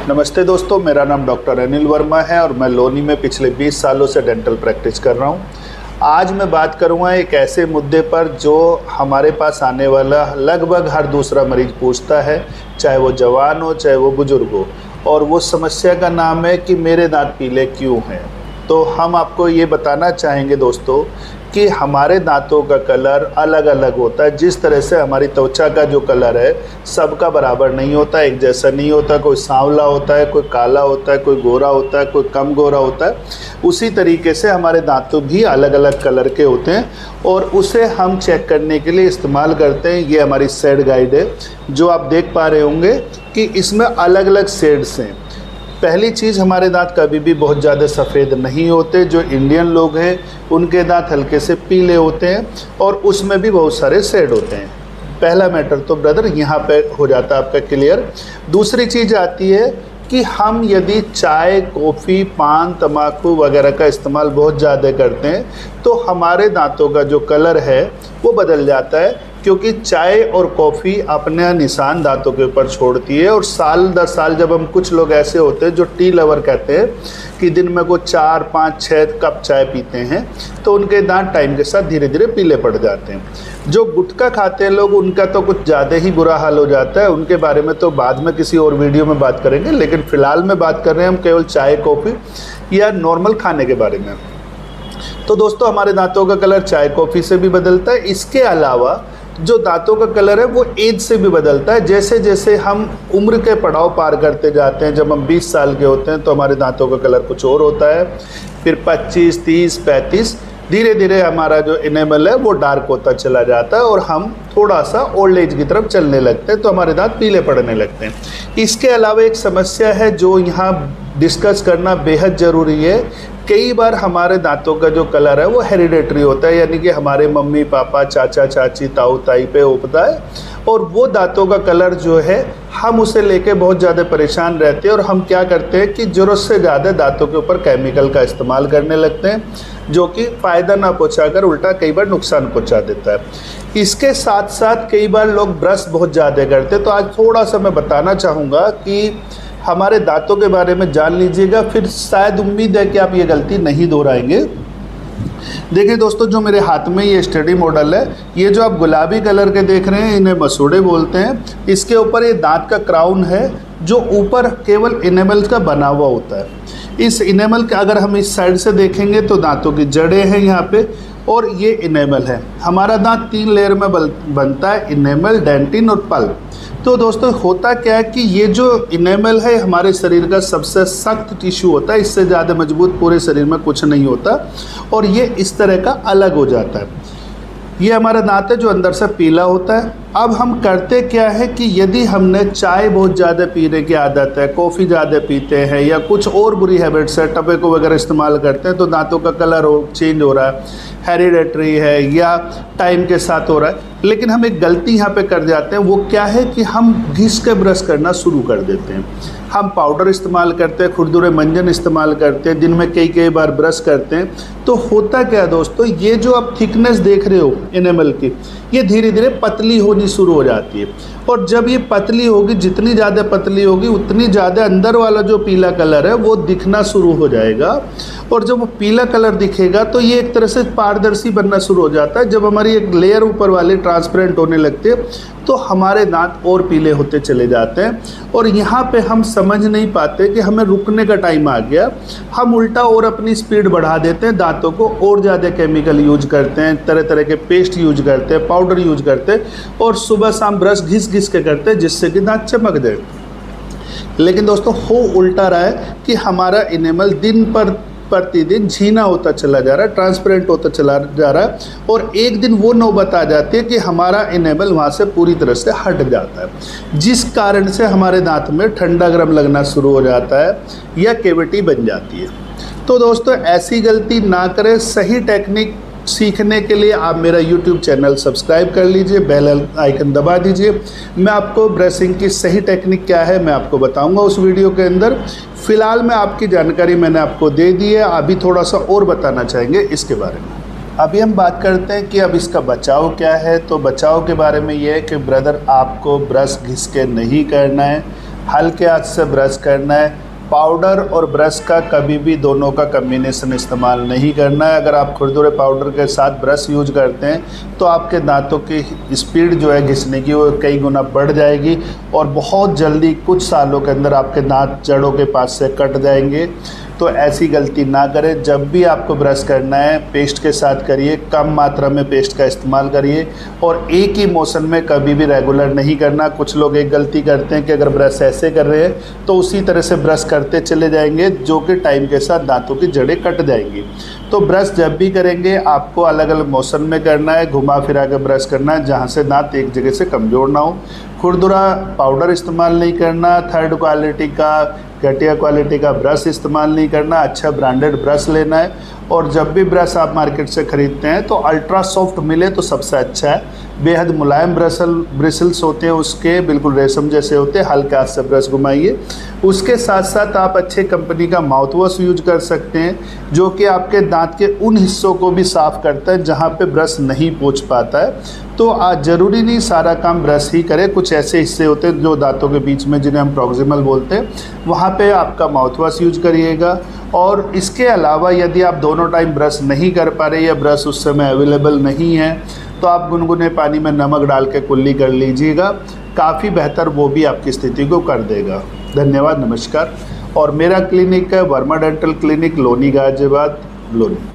नमस्ते दोस्तों, मेरा नाम डॉक्टर अनिल वर्मा है और मैं लोनी में पिछले 20 सालों से डेंटल प्रैक्टिस कर रहा हूं। आज मैं बात करूंगा एक ऐसे मुद्दे पर जो हमारे पास आने वाला लगभग हर दूसरा मरीज पूछता है, चाहे वो जवान हो चाहे वो बुजुर्ग हो, और वो समस्या का नाम है कि मेरे दांत पीले क्यों हैं। तो हम आपको ये बताना चाहेंगे दोस्तों कि हमारे दांतों का कलर अलग अलग होता है। जिस तरह से हमारी त्वचा का जो कलर है सबका बराबर नहीं होता, एक जैसा नहीं होता। कोई सांवला होता है, कोई काला होता है, कोई गोरा होता है, कोई कम गोरा होता है। उसी तरीके से हमारे दांत भी अलग अलग कलर के होते हैं और उसे हम चेक करने के लिए इस्तेमाल करते हैं। ये हमारी शेड गाइड है जो आप देख पा रहे होंगे कि इसमें अलग अलग शेड्स हैं। पहली चीज़, हमारे दांत कभी भी बहुत ज़्यादा सफ़ेद नहीं होते। जो इंडियन लोग हैं उनके दांत हल्के से पीले होते हैं और उसमें भी बहुत सारे शेड होते हैं। पहला मैटर तो ब्रदर यहाँ पे हो जाता है आपका क्लियर। दूसरी चीज़ आती है कि हम यदि चाय, कॉफ़ी, पान, तम्बाकू वगैरह का इस्तेमाल बहुत ज़्यादा करते हैं तो हमारे दांतों का जो कलर है वो बदल जाता है, क्योंकि चाय और कॉफ़ी अपने निशान दांतों के ऊपर छोड़ती है। और साल दर साल जब हम, कुछ लोग ऐसे होते हैं जो टी लवर कहते हैं कि दिन में को 4, 5, 6 कप चाय पीते हैं, तो उनके दांत टाइम के साथ धीरे धीरे पीले पड़ जाते हैं। जो गुटखा खाते हैं लोग, उनका तो कुछ ज़्यादा ही बुरा हाल हो जाता है। उनके बारे में तो बाद में किसी और वीडियो में बात करेंगे, लेकिन फ़िलहाल में बात कर रहे हैं हम केवल चाय, कॉफ़ी या नॉर्मल खाने के बारे में। तो दोस्तों, हमारे दांतों का कलर चाय, कॉफ़ी से भी बदलता है। इसके अलावा जो दांतों का कलर है वो एज से भी बदलता है। जैसे जैसे हम उम्र के पड़ाव पार करते जाते हैं, जब हम 20 साल के होते हैं तो हमारे दांतों का कलर कुछ और होता है। फिर 25, 30, 35 धीरे धीरे हमारा जो इनेमल है वो डार्क होता चला जाता है और हम थोड़ा सा ओल्ड एज की तरफ चलने लगते हैं, तो हमारे दांत पीले पड़ने लगते हैं। इसके अलावा एक समस्या है जो यहाँ डिस्कस करना बेहद ज़रूरी है। कई बार हमारे दांतों का जो कलर है वो हेरिडेटरी होता है, यानी कि हमारे मम्मी पापा, चाचा चाची, ताऊ ताई पे होता है, और वो दांतों का कलर जो है हम उसे लेके बहुत ज़्यादा परेशान रहते हैं। और हम क्या करते हैं कि ज़रूरत से ज़्यादा दांतों के ऊपर केमिकल का इस्तेमाल करने लगते हैं, जो कि फ़ायदा ना पहुँचाकर उल्टा कई बार नुकसान पहुँचा देता है। इसके साथ साथ कई बार लोग ब्रश बहुत ज़्यादा करते हैं। तो आज थोड़ा सा मैं बताना चाहूँगा कि हमारे दांतों के बारे में जान लीजिएगा, फिर शायद उम्मीद है कि आप ये गलती नहीं दोहराएंगे। देखिए दोस्तों, जो मेरे हाथ में ये स्टडी मॉडल है, ये जो आप गुलाबी कलर के देख रहे हैं, इन्हें मसूड़े बोलते हैं। इसके ऊपर ये दांत का क्राउन है जो ऊपर केवल इनेमल का बना हुआ होता है। इस इनेमल का अगर हम इस साइड से देखेंगे तो दांतों की जड़ें हैं यहाँ पे, और ये इनेमल है। हमारा दांत 3 लेयर में बनता है, इनेमल, डेंटिन और पल्प। तो दोस्तों, होता क्या है कि ये जो इनेमल है हमारे शरीर का सबसे सख्त टिश्यू होता है। इससे ज़्यादा मजबूत पूरे शरीर में कुछ नहीं होता, और ये इस तरह का अलग हो जाता है। ये हमारा दांत है जो अंदर से पीला होता है। अब हम करते क्या है कि यदि हमने चाय बहुत ज़्यादा पीने की आदत है, कॉफ़ी ज़्यादा पीते हैं, या कुछ और बुरी हैबिट्स है, टबैको वगैरह इस्तेमाल करते हैं, तो दांतों का कलर चेंज हो रहा है, हेरिडेटरी है या टाइम के साथ हो रहा है। लेकिन हम एक गलती यहाँ पे कर जाते हैं, वो क्या है कि हम घिस के ब्रश करना शुरू कर देते हैं। हम पाउडर इस्तेमाल करते हैं, खुरदुरे मंजन इस्तेमाल करते हैं, दिन में कई बार ब्रश करते हैं। तो होता क्या दोस्तों, ये जो आप थिकनेस देख रहे हो इनेमल की, ये धीरे धीरे पतली होनी शुरू हो जाती है। और जब ये पतली होगी, जितनी ज़्यादा पतली होगी उतनी ज़्यादा अंदर वाला जो पीला कलर है वो दिखना शुरू हो जाएगा। और जब वो पीला कलर दिखेगा तो ये एक तरह से पारदर्शी बनना शुरू हो जाता है। जब हमारी एक लेयर ऊपर वाली ट्रांसपेरेंट होने लगती है तो हमारे दांत और पीले होते चले जाते हैं। और यहाँ पे हम समझ नहीं पाते कि हमें रुकने का टाइम आ गया। हम उल्टा और अपनी स्पीड बढ़ा देते हैं, दांतों को और ज़्यादा केमिकल यूज करते हैं, तरह तरह के पेस्ट यूज करते हैं, पाउडर यूज करते हैं, और सुबह शाम ब्रश घिस घिस के करते हैं जिससे कि दांत चमक जाए। लेकिन दोस्तों, हो उल्टा रहा है कि हमारा इनेमल दिन पर प्रतिदिन झीना होता चला जा रहा है, ट्रांसपेरेंट होता चला जा रहा है, और एक दिन वो नौबत आ जाती है कि हमारा इनेमल वहाँ से पूरी तरह से हट जाता है, जिस कारण से हमारे दांत में ठंडा गर्म लगना शुरू हो जाता है या कैविटी बन जाती है। तो दोस्तों, ऐसी गलती ना करें। सही टेक्निक सीखने के लिए आप मेरा YouTube चैनल सब्सक्राइब कर लीजिए, बेल आइकन दबा दीजिए। मैं आपको ब्रशिंग की सही टेक्निक क्या है मैं आपको बताऊंगा उस वीडियो के अंदर। फ़िलहाल मैं आपकी जानकारी मैंने आपको दे दी है, अभी थोड़ा सा और बताना चाहेंगे इसके बारे में। अभी हम बात करते हैं कि अब इसका बचाव क्या है। तो बचाव के बारे में ये है कि ब्रदर, आपको ब्रश घिस के नहीं करना है। हल्के हाथ से ब्रश करना है। पाउडर और ब्रश का कभी भी दोनों का कम्बिनेशन इस्तेमाल नहीं करना है। अगर आप खुरदुरे पाउडर के साथ ब्रश यूज करते हैं तो आपके दांतों की स्पीड जो है घिसने की वो कई गुना बढ़ जाएगी और बहुत जल्दी कुछ सालों के अंदर आपके दांत जड़ों के पास से कट जाएंगे। तो ऐसी गलती ना करें। जब भी आपको ब्रश करना है पेस्ट के साथ करिए, कम मात्रा में पेस्ट का इस्तेमाल करिए और एक ही मोशन में कभी भी रेगुलर नहीं करना। कुछ लोग एक गलती करते हैं कि अगर ब्रश ऐसे कर रहे हैं तो उसी तरह से ब्रश करते चले जाएंगे, जो कि टाइम के साथ दांतों की जड़ें कट जाएंगी। तो ब्रश जब भी करेंगे आपको अलग अलग मोशन में करना है, घुमा फिरा के ब्रश करना है जहाँ से दांत एक जगह से कमज़ोर ना हो। खुरदुरा पाउडर इस्तेमाल नहीं करना, थर्ड क्वालिटी का घटिया क्वालिटी का ब्रश इस्तेमाल नहीं करना, अच्छा ब्रांडेड ब्रश लेना है। और जब भी ब्रश आप मार्केट से ख़रीदते हैं तो अल्ट्रा सॉफ्ट मिले तो सबसे अच्छा है। बेहद मुलायम ब्रिसल्स होते हैं उसके, बिल्कुल रेशम जैसे होते हैं। हल्के हाथ से ब्रश घुमाइए। उसके साथ साथ आप अच्छे कंपनी का माउथ वॉश यूज कर सकते हैं जो कि आपके दांत के उन हिस्सों को भी साफ़ करता है जहाँ पे ब्रश नहीं पहुँच पाता है। तो आज ज़रूरी नहीं सारा काम ब्रश ही करे, कुछ ऐसे हिस्से होते हैं जो दांतों के बीच में जिन्हें हम प्रॉक्सिमल बोलते हैं, वहाँ पे आपका माउथ वॉश यूज करिएगा। और इसके अलावा यदि आप दोनों टाइम ब्रश नहीं कर पा रहे या ब्रश उस समय अवेलेबल नहीं है तो आप गुनगुने पानी में नमक डाल के कुल्ली कर लीजिएगा, काफ़ी बेहतर वो भी आपकी स्थिति को कर देगा। धन्यवाद, नमस्कार। और मेरा क्लिनिक है वर्मा डेंटल क्लिनिक, लोनी गाजियाबाद, लोनी।